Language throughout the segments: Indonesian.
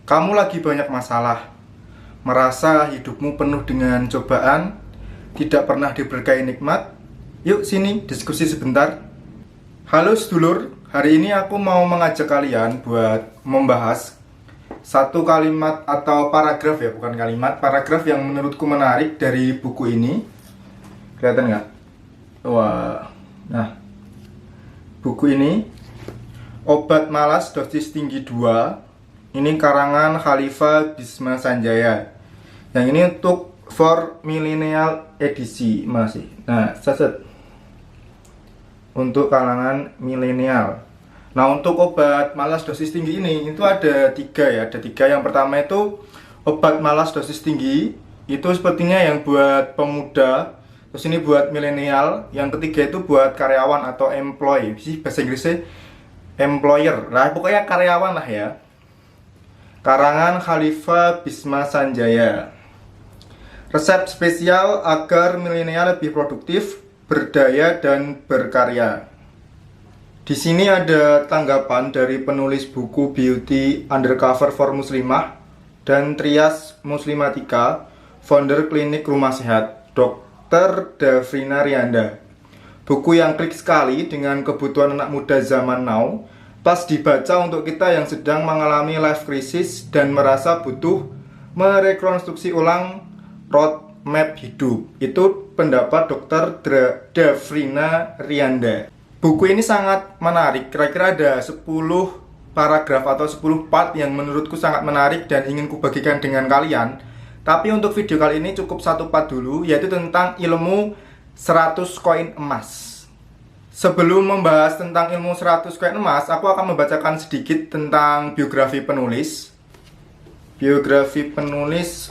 Kamu lagi banyak masalah, merasa hidupmu penuh dengan cobaan, tidak pernah diberkahi nikmat? Yuk sini diskusi sebentar. Halo sedulur, hari ini aku mau mengajak kalian buat membahas satu kalimat atau paragraf ya, bukan kalimat, paragraf yang menurutku menarik dari buku ini. Kelihatan nggak? Wah, nah buku ini Obat Malas Dosis Tinggi 2. Ini karangan Khalifah Bisma Sanjaya. Yang ini untuk for millennial edisi masih. Nah, seset untuk kalangan milenial. Nah, untuk obat malas dosis tinggi ini itu ada tiga ya. Ada tiga. Yang pertama itu obat malas dosis tinggi. Itu sepertinya yang buat pemuda. Terus ini buat milenial. Yang ketiga itu buat karyawan atau employee. Sih bahasa Inggrisnya employer. Nah, pokoknya karyawan lah ya. Karangan Khalifah Bisma Sanjaya. Resep spesial agar milenial lebih produktif, berdaya, dan berkarya. Di sini ada tanggapan dari penulis buku Beauty Undercover for Muslimah dan Trias Muslimatika, founder klinik Rumah Sehat, Dr. Davrina Rianda. Buku yang klik sekali dengan kebutuhan anak muda zaman now, pas dibaca untuk kita yang sedang mengalami life crisis dan merasa butuh merekonstruksi ulang roadmap hidup. Itu pendapat Dr. Davrina Rianda. Buku ini sangat menarik. Kira-kira ada 10 paragraf atau 10 part yang menurutku sangat menarik dan ingin kubagikan dengan kalian. Tapi untuk video kali ini cukup satu part dulu, yaitu tentang ilmu 100 koin emas. Sebelum membahas tentang ilmu 100 koin emas, aku akan membacakan sedikit tentang biografi penulis. Biografi penulis.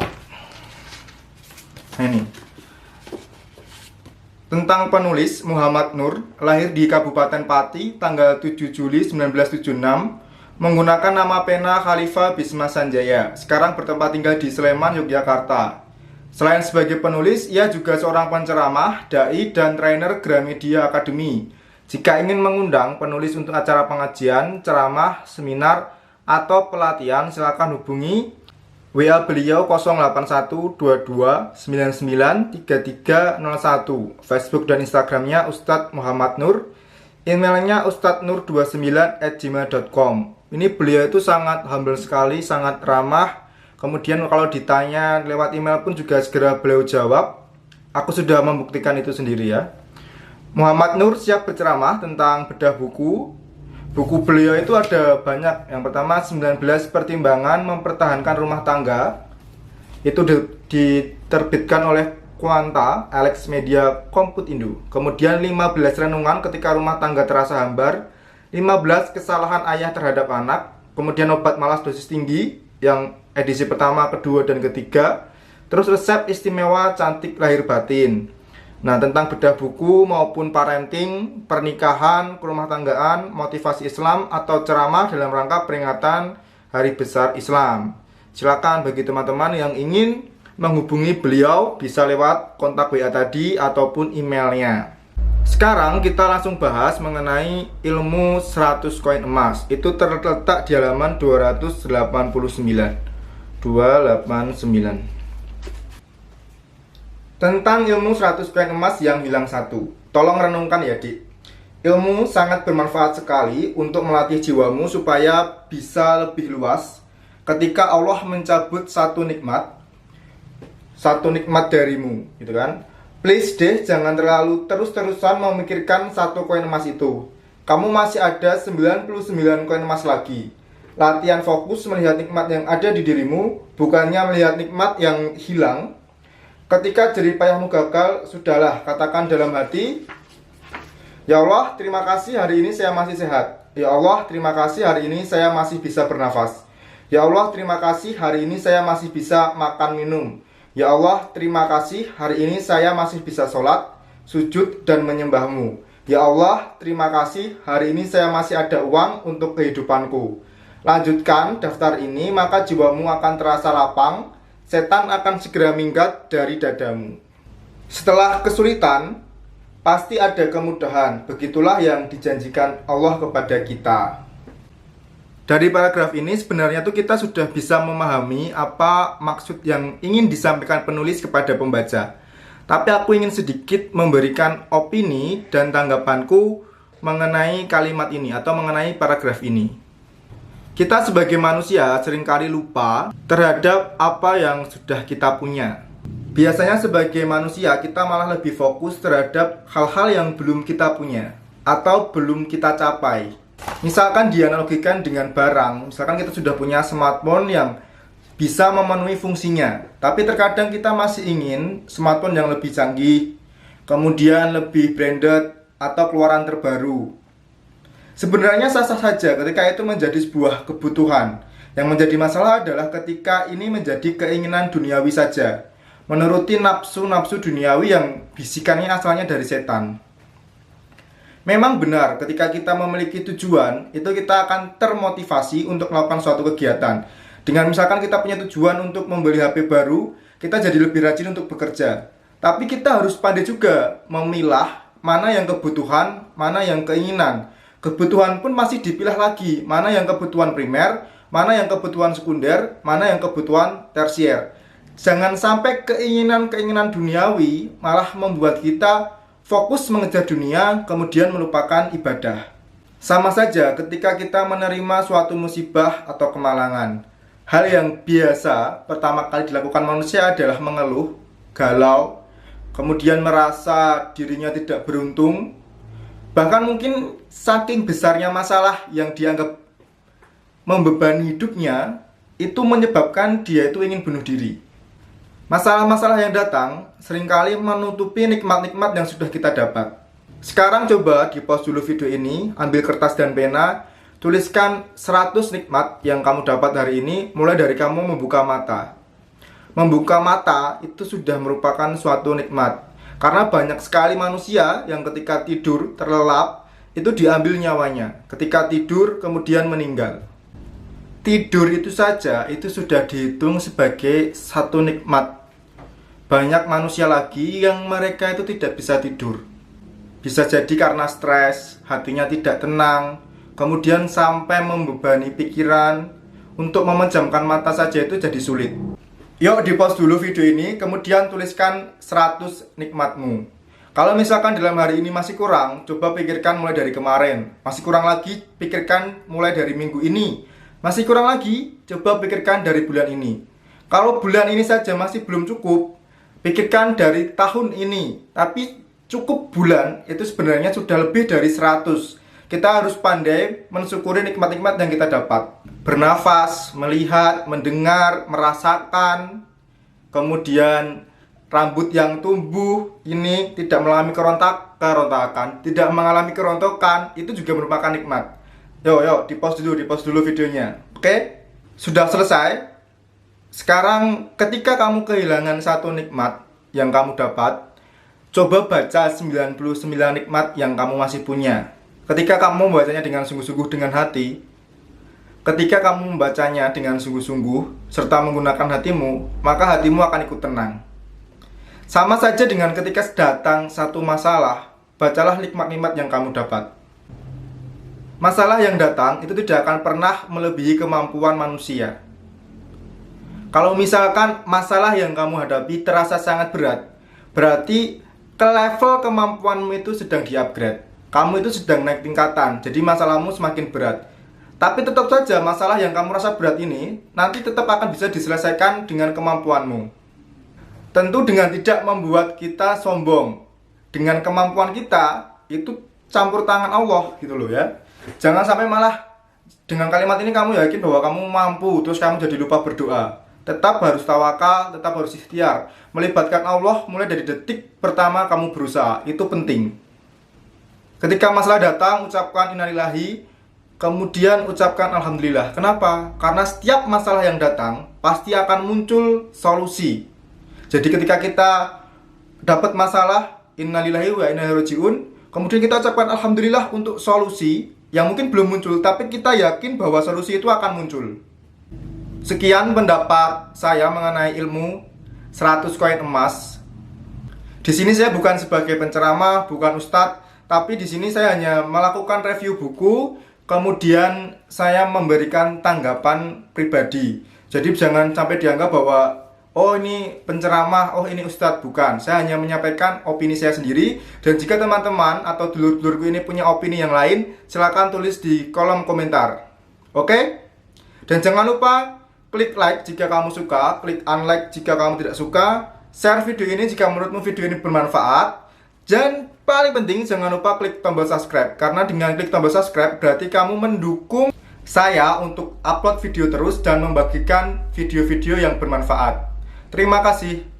Nah, ini. Tentang penulis Muhammad Nur, lahir di Kabupaten Pati tanggal 7 Juli 1976, menggunakan nama pena Khalifah Bisma Sanjaya. Sekarang bertempat tinggal di Sleman, Yogyakarta. Selain sebagai penulis, ia juga seorang penceramah, dai, dan trainer Gramedia Academy. Jika ingin mengundang penulis untuk acara pengajian, ceramah, seminar, atau pelatihan, silakan hubungi WA beliau 08122993301. Facebook dan Instagramnya Ustadz Muhammad Nur. Emailnya ustadznur29@gmail.com. Ini beliau itu sangat humble sekali, sangat ramah. Kemudian kalau ditanya lewat email pun juga segera beliau jawab. Aku sudah membuktikan itu sendiri ya. Muhammad Nur siap berceramah tentang bedah buku. Buku beliau itu ada banyak. Yang pertama 19 pertimbangan mempertahankan rumah tangga. Itu diterbitkan oleh Quanta, Alex Media Komput Indo. Kemudian 15 renungan ketika rumah tangga terasa hambar. 15 kesalahan ayah terhadap anak. Kemudian obat malas dosis tinggi yang edisi pertama, kedua, dan ketiga. Terus resep istimewa cantik lahir batin. Nah, tentang bedah buku maupun parenting, pernikahan, kerumah tanggaan, motivasi Islam, atau ceramah dalam rangka peringatan Hari Besar Islam. Silakan bagi teman-teman yang ingin menghubungi beliau bisa lewat kontak WA tadi ataupun emailnya. Sekarang kita langsung bahas mengenai ilmu 100 koin emas. Itu terletak di halaman 289. Tentang ilmu 100 koin emas yang hilang satu. Tolong renungkan ya, Dik. Ilmu sangat bermanfaat sekali untuk melatih jiwamu supaya bisa lebih luas. Ketika Allah mencabut satu nikmat darimu, gitu kan? Please deh, jangan terlalu terus-terusan memikirkan satu koin emas itu. Kamu masih ada 99 koin emas lagi. Latihan fokus melihat nikmat yang ada di dirimu, bukannya melihat nikmat yang hilang. Ketika jerih payahmu gagal, sudahlah, katakan dalam hati, ya Allah, terima kasih hari ini saya masih sehat. Ya Allah, terima kasih hari ini saya masih bisa bernafas. Ya Allah, terima kasih hari ini saya masih bisa makan minum. Ya Allah, terima kasih hari ini saya masih bisa sholat, sujud, dan menyembahmu. Ya Allah, terima kasih hari ini saya masih ada uang untuk kehidupanku. Lanjutkan daftar ini, maka jiwamu akan terasa lapang. Setan akan segera minggat dari dadamu. Setelah kesulitan, pasti ada kemudahan. Begitulah yang dijanjikan Allah kepada kita. Dari paragraf ini sebenarnya tuh kita sudah bisa memahami apa maksud yang ingin disampaikan penulis kepada pembaca. Tapi aku ingin sedikit memberikan opini dan tanggapanku mengenai kalimat ini atau mengenai paragraf ini. Kita sebagai manusia seringkali lupa terhadap apa yang sudah kita punya. Biasanya sebagai manusia kita malah lebih fokus terhadap hal-hal yang belum kita punya atau belum kita capai. Misalkan dianalogikan dengan barang, misalkan kita sudah punya smartphone yang bisa memenuhi fungsinya, tapi terkadang kita masih ingin smartphone yang lebih canggih, kemudian lebih branded atau keluaran terbaru. Sebenarnya sah-sah saja ketika itu menjadi sebuah kebutuhan. Yang menjadi masalah adalah ketika ini menjadi keinginan duniawi saja, menuruti nafsu-nafsu duniawi yang bisikannya asalnya dari setan. Memang benar, ketika kita memiliki tujuan, itu kita akan termotivasi untuk melakukan suatu kegiatan. Dengan misalkan kita punya tujuan untuk membeli HP baru, kita jadi lebih rajin untuk bekerja. Tapi kita harus pandai juga memilah mana yang kebutuhan, mana yang keinginan. Kebutuhan pun masih dipilah lagi, mana yang kebutuhan primer, mana yang kebutuhan sekunder, mana yang kebutuhan tersier. Jangan sampai keinginan-keinginan duniawi malah membuat kita fokus mengejar dunia, kemudian melupakan ibadah. Sama saja ketika kita menerima suatu musibah atau kemalangan. Hal yang biasa pertama kali dilakukan manusia adalah mengeluh, galau, kemudian merasa dirinya tidak beruntung. Bahkan mungkin saking besarnya masalah yang dianggap membebani hidupnya, itu menyebabkan dia itu ingin bunuh diri. Masalah-masalah yang datang seringkali menutupi nikmat-nikmat yang sudah kita dapat. Sekarang coba di pause dulu video ini, ambil kertas dan pena, tuliskan 100 nikmat yang kamu dapat hari ini, mulai dari kamu membuka mata. Membuka mata itu sudah merupakan suatu nikmat. Karena banyak sekali manusia yang ketika tidur terlelap, itu diambil nyawanya. Ketika tidur kemudian meninggal. Tidur itu saja, itu sudah dihitung sebagai satu nikmat. Banyak manusia lagi yang mereka itu tidak bisa tidur. Bisa jadi karena stres, hatinya tidak tenang, kemudian sampai membebani pikiran. Untuk memejamkan mata saja itu jadi sulit. Yuk di pause dulu video ini, kemudian tuliskan 100 nikmatmu. Kalau misalkan dalam hari ini masih kurang, coba pikirkan mulai dari kemarin. Masih kurang lagi, pikirkan mulai dari minggu ini. Masih kurang lagi, coba pikirkan dari bulan ini. Kalau bulan ini saja masih belum cukup, pikirkan dari tahun ini. Tapi cukup bulan itu sebenarnya sudah lebih dari 100. Kita harus pandai mensyukuri nikmat-nikmat yang kita dapat. Bernafas, melihat, mendengar, merasakan. Kemudian rambut yang tumbuh ini tidak mengalami kerontakan, tidak mengalami kerontokan, itu juga merupakan nikmat. Yuk, di pause dulu videonya. Oke? Sudah selesai? Sekarang ketika kamu kehilangan satu nikmat yang kamu dapat, coba baca 99 nikmat yang kamu masih punya. Ketika kamu membacanya dengan sungguh-sungguh dengan hati, ketika kamu membacanya dengan sungguh-sungguh serta menggunakan hatimu, maka hatimu akan ikut tenang. Sama saja dengan ketika datang satu masalah, bacalah nikmat-nikmat yang kamu dapat. Masalah yang datang itu tidak akan pernah melebihi kemampuan manusia. Kalau misalkan masalah yang kamu hadapi terasa sangat berat, berarti ke level kemampuanmu itu sedang di-upgrade. Kamu itu sedang naik tingkatan, jadi masalahmu semakin berat. Tapi tetap saja masalah yang kamu rasa berat ini nanti tetap akan bisa diselesaikan dengan kemampuanmu. Tentu dengan tidak membuat kita sombong. Dengan kemampuan kita, itu campur tangan Allah gitu loh ya. Jangan sampai malah dengan kalimat ini kamu yakin bahwa kamu mampu, terus kamu jadi lupa berdoa. Tetap harus tawakal, tetap harus ikhtiar. Melibatkan Allah mulai dari detik pertama kamu berusaha, itu penting. Ketika masalah datang, ucapkan innalillahi, kemudian ucapkan alhamdulillah. Kenapa? Karena setiap masalah yang datang pasti akan muncul solusi. Jadi ketika kita dapat masalah, innalillahi wa inna ilaihi raji'un, kemudian kita ucapkan alhamdulillah untuk solusi yang mungkin belum muncul, tapi kita yakin bahwa solusi itu akan muncul. Sekian pendapat saya mengenai ilmu 100 koin emas. Di sini saya bukan sebagai penceramah, bukan ustadz, tapi di sini saya hanya melakukan review buku kemudian saya memberikan tanggapan pribadi. Jadi jangan sampai dianggap bahwa oh ini penceramah, oh ini ustadz. Bukan, saya hanya menyampaikan opini saya sendiri. Dan jika teman-teman atau dulur-dulurku ini punya opini yang lain, silakan tulis di kolom komentar. Oke? Dan jangan lupa klik like jika kamu suka, klik unlike jika kamu tidak suka, share video ini jika menurutmu video ini bermanfaat. Dan paling penting jangan lupa klik tombol subscribe, karena dengan klik tombol subscribe berarti kamu mendukung saya untuk upload video terus dan membagikan video-video yang bermanfaat. Terima kasih.